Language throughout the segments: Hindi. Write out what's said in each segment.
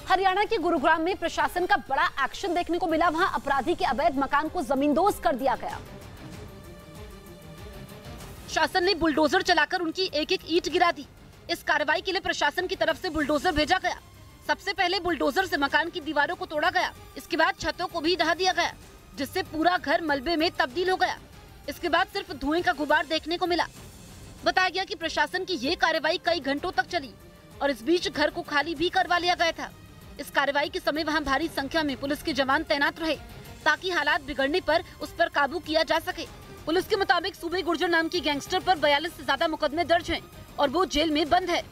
हरियाणा के गुरुग्राम में प्रशासन का बड़ा एक्शन देखने को मिला। वहां अपराधी के अवैध मकान को जमींदोज कर दिया गया। शासन ने बुलडोजर चलाकर उनकी एक एक ईंट गिरा दी। इस कार्रवाई के लिए प्रशासन की तरफ से बुलडोजर भेजा गया। सबसे पहले बुलडोजर से मकान की दीवारों को तोड़ा गया। इसके बाद छतों को भी ढहा दिया गया, जिससे पूरा घर मलबे में तब्दील हो गया। इसके बाद सिर्फ धुएं का गुबार देखने को मिला। बताया गया कि प्रशासन की ये कार्रवाई कई घंटों तक चली और इस बीच घर को खाली भी करवा लिया गया था। इस कार्रवाई के समय वहां भारी संख्या में पुलिस के जवान तैनात रहे ताकि हालात बिगड़ने पर उस पर काबू किया जा सके। पुलिस के मुताबिक सूबे गुर्जर नाम की गैंगस्टर पर 42 से ज्यादा मुकदमे दर्ज हैं और वो जेल में बंद है।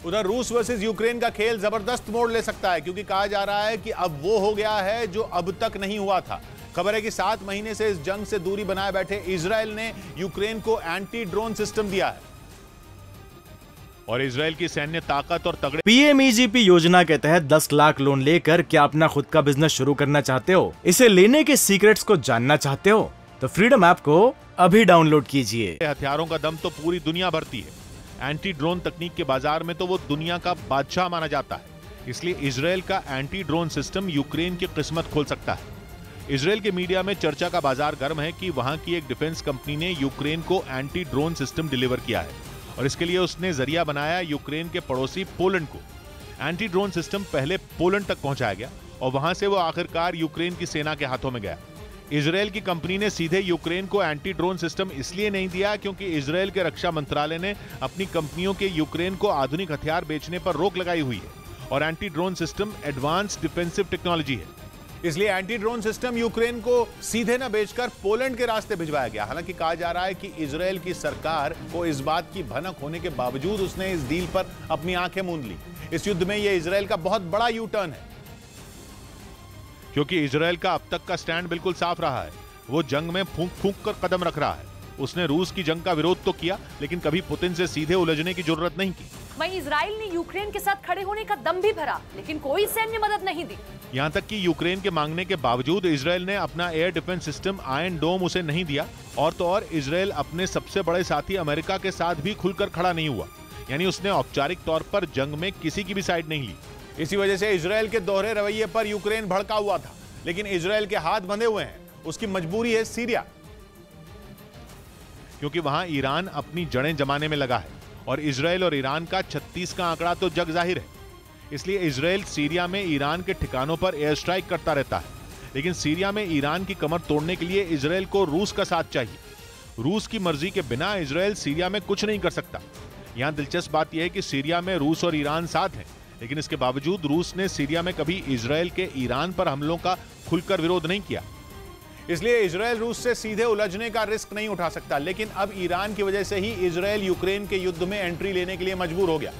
उधर रूस वर्सेस यूक्रेन का खेल जबरदस्त मोड़ ले सकता है, क्योंकि कहा जा रहा है कि अब वो हो गया है जो अब तक नहीं हुआ था। खबर है कि 7 महीने से इस जंग से दूरी बनाए बैठे इजराइल ने यूक्रेन को एंटी ड्रोन सिस्टम दिया है और इजराइल की सैन्य ताकत और तगड़े पीएमईजीपी योजना के तहत 10 लाख लोन लेकर क्या अपना खुद का बिजनेस शुरू करना चाहते हो? इसे लेने के सीक्रेट्स को जानना चाहते हो? तो फ्रीडम ऐप को अभी डाउनलोड कीजिए। हथियारों का दम तो पूरी दुनिया भरती है। एंटी ड्रोन तकनीक के बाजार में तो वो दुनिया का बादशाह माना जाता है। इसलिए इजराइल का एंटी ड्रोन सिस्टम यूक्रेन की किस्मत खोल सकता है। इजराइल के मीडिया में चर्चा का बाजार गर्म है कि वहां की एक डिफेंस कंपनी ने यूक्रेन को एंटी ड्रोन सिस्टम डिलीवर किया है और इसके लिए उसने जरिया बनाया यूक्रेन के पड़ोसी पोलैंड को। एंटी ड्रोन सिस्टम पहले पोलैंड तक पहुंचाया गया और वहां से वो आखिरकार यूक्रेन की सेना के हाथों में गया। इजराइल की कंपनी ने सीधे यूक्रेन को एंटी ड्रोन सिस्टम इसलिए नहीं दिया क्योंकि इजराइल के रक्षा मंत्रालय ने अपनी कंपनियों के यूक्रेन को आधुनिक हथियार बेचने पर रोक लगाई हुई है और anti drone system advance defensive technology है। इसलिए एंटी ड्रोन सिस्टम यूक्रेन को सीधे न बेचकर पोलैंड के रास्ते भिजवाया गया। हालांकि कहा जा रहा है कि इजराइल की सरकार को इस बात की भनक होने के बावजूद उसने इस डील पर अपनी आंखें मूंद ली। इस युद्ध में यह इजराइल का बहुत बड़ा यू टर्न है, क्योंकि इजराइल का अब तक का स्टैंड बिल्कुल साफ रहा है। वो जंग में फूंक फूंक कर कदम रख रहा है। उसने रूस की जंग का विरोध तो किया, लेकिन कभी पुतिन से सीधे उलझने की जरूरत नहीं की। वहीं इजराइल ने यूक्रेन के साथ खड़े होने का दम भी भरा, लेकिन कोई सैन्य मदद नहीं दी। यहाँ तक कि यूक्रेन के मांगने के बावजूद इजराइल ने अपना एयर डिफेंस सिस्टम आयरन डोम उसे नहीं दिया। और तो और इजराइल अपने सबसे बड़े साथी अमेरिका के साथ भी खुलकर खड़ा नहीं हुआ, यानी उसने औपचारिक तौर पर जंग में किसी की भी साइड नहीं ली। इसी वजह से इजराइल के दोहरे रवैये पर यूक्रेन भड़का हुआ था, लेकिन इजराइल के हाथ बंधे हुए हैं। उसकी मजबूरी है सीरिया, क्योंकि वहां ईरान अपनी जड़ें जमाने में लगा है और इजराइल और ईरान का 36 का आंकड़ा तो जग जाहिर है। इसलिए इजराइल सीरिया में ईरान के ठिकानों पर एयर स्ट्राइक करता रहता है, लेकिन सीरिया में ईरान की कमर तोड़ने के लिए इजराइल को रूस का साथ चाहिए। रूस की मर्जी के बिना इजराइल सीरिया में कुछ नहीं कर सकता। यहां दिलचस्प बात यह है कि सीरिया में रूस और ईरान साथ हैं, लेकिन इसके बावजूद रूस ने सीरिया में कभी इजराइल के ईरान पर हमलों का खुलकर विरोध नहीं किया। इसलिए इजराइल रूस से सीधे उलझने का रिस्क नहीं उठा सकता, लेकिन अब ईरान की वजह से ही इजराइल यूक्रेन के युद्ध में एंट्री लेने के लिए मजबूर हो गया,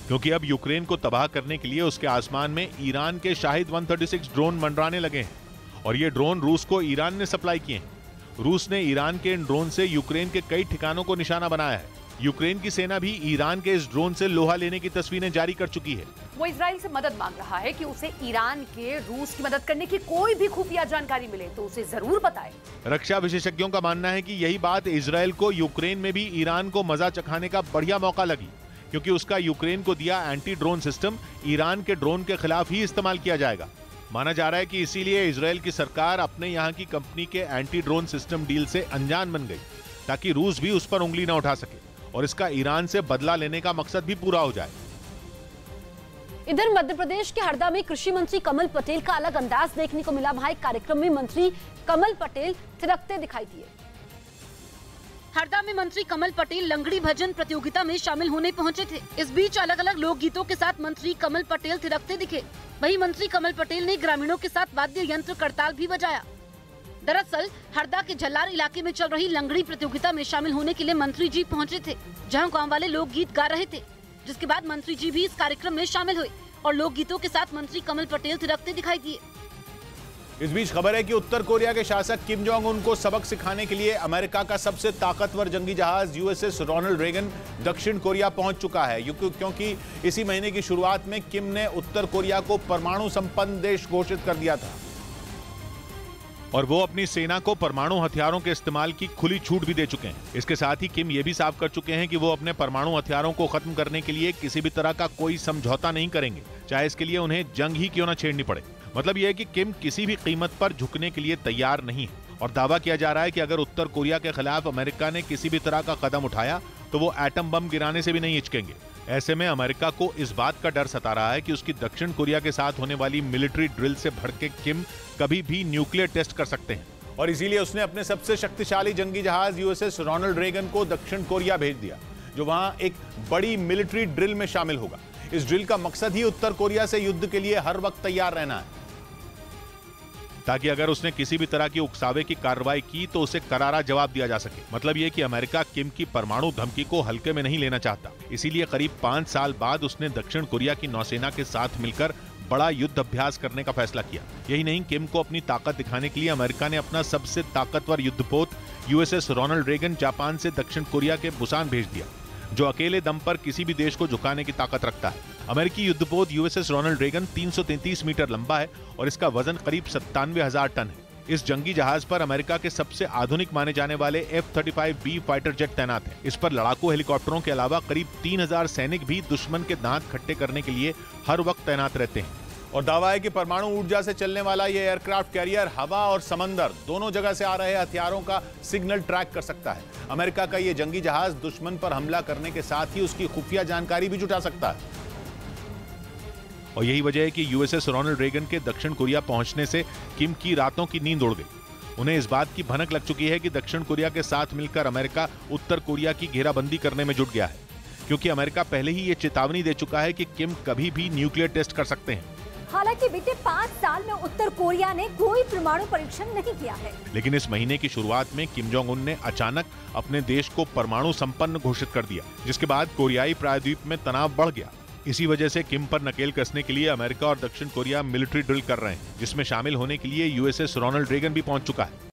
क्योंकि अब यूक्रेन को तबाह करने के लिए उसके आसमान में ईरान के शाहिद 136 ड्रोन मंडराने लगे हैं और ये ड्रोन रूस को ईरान ने सप्लाई किए हैं। रूस ने ईरान के इन ड्रोन से यूक्रेन के कई ठिकानों को निशाना बनाया है। यूक्रेन की सेना भी ईरान के इस ड्रोन से लोहा लेने की तस्वीरें जारी कर चुकी है। वो इजराइल से मदद मांग रहा है कि उसे ईरान के रूस की मदद करने की कोई भी खुफिया जानकारी मिले तो उसे जरूर बताए। रक्षा विशेषज्ञों का मानना है कि यही बात इजराइल को यूक्रेन में भी ईरान को मजा चखाने का बढ़िया मौका लगी, क्योंकि उसका यूक्रेन को दिया एंटी ड्रोन सिस्टम ईरान के ड्रोन के खिलाफ ही इस्तेमाल किया जाएगा। माना जा रहा है कि इसीलिए इजराइल की सरकार अपने यहाँ की कंपनी के एंटी ड्रोन सिस्टम डील से अनजान बन गई, ताकि रूस भी उस पर उंगली न उठा सके और इसका ईरान से बदला लेने का मकसद भी पूरा हो जाए। इधर मध्य प्रदेश के हरदा में कृषि मंत्री कमल पटेल का अलग अंदाज देखने को मिला। वहां एक कार्यक्रम में मंत्री कमल पटेल थिरकते दिखाई दिए। हरदा में मंत्री कमल पटेल लंगड़ी भजन प्रतियोगिता में शामिल होने पहुंचे थे। इस बीच अलग अलग लोकगीतों के साथ मंत्री कमल पटेल थिरकते दिखे। वहीं मंत्री कमल पटेल ने ग्रामीणों के साथ वाद्य यंत्र करताल भी बजाया। दरअसल हरदा के झल्लार इलाके में चल रही लंगड़ी प्रतियोगिता में शामिल होने के लिए मंत्री जी पहुंचे थे, जहां गांव वाले लोकगीत गा रहे थे, जिसके बाद मंत्री जी भी इस कार्यक्रम में शामिल हुए और लोकगीतों के साथ मंत्री कमल पटेल थिरकते दिखाई दिए। इस बीच खबर है कि उत्तर कोरिया के शासक किम जोंग उन को सबक सिखाने के लिए अमेरिका का सबसे ताकतवर जंगी जहाज यूएसएस रोनाल्ड रेगन दक्षिण कोरिया पहुंच चुका है, क्योंकि इसी महीने की शुरुआत में किम ने उत्तर कोरिया को परमाणु संपन्न देश घोषित कर दिया था। और वो अपनी सेना को परमाणु हथियारों के इस्तेमाल की खुली छूट भी दे चुके हैं। इसके साथ ही किम ये भी साफ कर चुके हैं कि वो अपने परमाणु हथियारों को खत्म करने के लिए किसी भी तरह का कोई समझौता नहीं करेंगे, चाहे इसके लिए उन्हें जंग ही क्यों न छेड़नी पड़े। मतलब यह है कि किम किसी भी कीमत पर झुकने के लिए तैयार नहीं है और दावा किया जा रहा है कि अगर उत्तर कोरिया के खिलाफ अमेरिका ने किसी भी तरह का कदम उठाया तो वो एटम बम गिराने से भी नहीं हिचकेंगे। ऐसे में अमेरिका को इस बात का डर सता रहा है कि उसकी दक्षिण कोरिया के साथ होने वाली मिलिट्री ड्रिल से भड़के किम कभी भी न्यूक्लियर टेस्ट कर सकते हैं और इसीलिए उसने अपने सबसे शक्तिशाली जंगी जहाज यूएसएस रोनाल्ड रेगन को दक्षिण कोरिया भेज दिया, जो वहां एक बड़ी मिलिट्री ड्रिल में शामिल होगा। इस ड्रिल का मकसद ही उत्तर कोरिया से युद्ध के लिए हर वक्त तैयार रहना है, ताकि अगर उसने किसी भी तरह की उकसावे की कार्रवाई की तो उसे करारा जवाब दिया जा सके। मतलब यह कि अमेरिका किम की परमाणु धमकी को हल्के में नहीं लेना चाहता। इसीलिए करीब 5 साल बाद उसने दक्षिण कोरिया की नौसेना के साथ मिलकर बड़ा युद्ध अभ्यास करने का फैसला किया। यही नहीं, किम को अपनी ताकत दिखाने के लिए अमेरिका ने अपना सबसे ताकतवर युद्धपोत यूएसएस रोनाल्ड रेगन जापान से दक्षिण कोरिया के बुसान भेज दिया, जो अकेले दम पर किसी भी देश को झुकाने की ताकत रखता है। अमेरिकी युद्धपोत यूएसएस रोनाल्ड रेगन 333 मीटर लंबा है और इसका वजन करीब 97,000 टन है। इस जंगी जहाज पर अमेरिका के सबसे आधुनिक माने जाने वाले F-35B फाइटर जेट तैनात हैं। इस पर लड़ाकू हेलीकॉप्टरों के अलावा करीब 3,000 सैनिक भी दुश्मन के दांत खट्टे करने के लिए हर वक्त तैनात रहते हैं। और दावा है कि परमाणु ऊर्जा से चलने वाला यह एयरक्राफ्ट कैरियर हवा और समंदर दोनों जगह से आ रहे हथियारों का सिग्नल ट्रैक कर सकता है। अमेरिका का यह जंगी जहाज दुश्मन पर हमला करने के साथ ही उसकी खुफिया जानकारी भी जुटा सकता है। और यही वजह है कि यूएसएस रोनाल्ड रेगन के दक्षिण कोरिया पहुंचने से किम की रातों की नींद उड़ गई। उन्हें इस बात की भनक लग चुकी है कि दक्षिण कोरिया के साथ मिलकर अमेरिका उत्तर कोरिया की घेराबंदी करने में जुट गया है, क्योंकि अमेरिका पहले ही ये चेतावनी दे चुका है कि किम कभी भी न्यूक्लियर टेस्ट कर सकते हैं। हालांकि बीते 5 साल में उत्तर कोरिया ने कोई परमाणु परीक्षण नहीं किया है, लेकिन इस महीने की शुरुआत में किम जोंग उन ने अचानक अपने देश को परमाणु संपन्न घोषित कर दिया, जिसके बाद कोरियाई प्रायद्वीप में तनाव बढ़ गया। इसी वजह से किम पर नकेल कसने के लिए अमेरिका और दक्षिण कोरिया मिलिट्री ड्रिल कर रहे हैं, जिसमें शामिल होने के लिए यूएसएस रोनाल्ड रेगन भी पहुंच चुका है।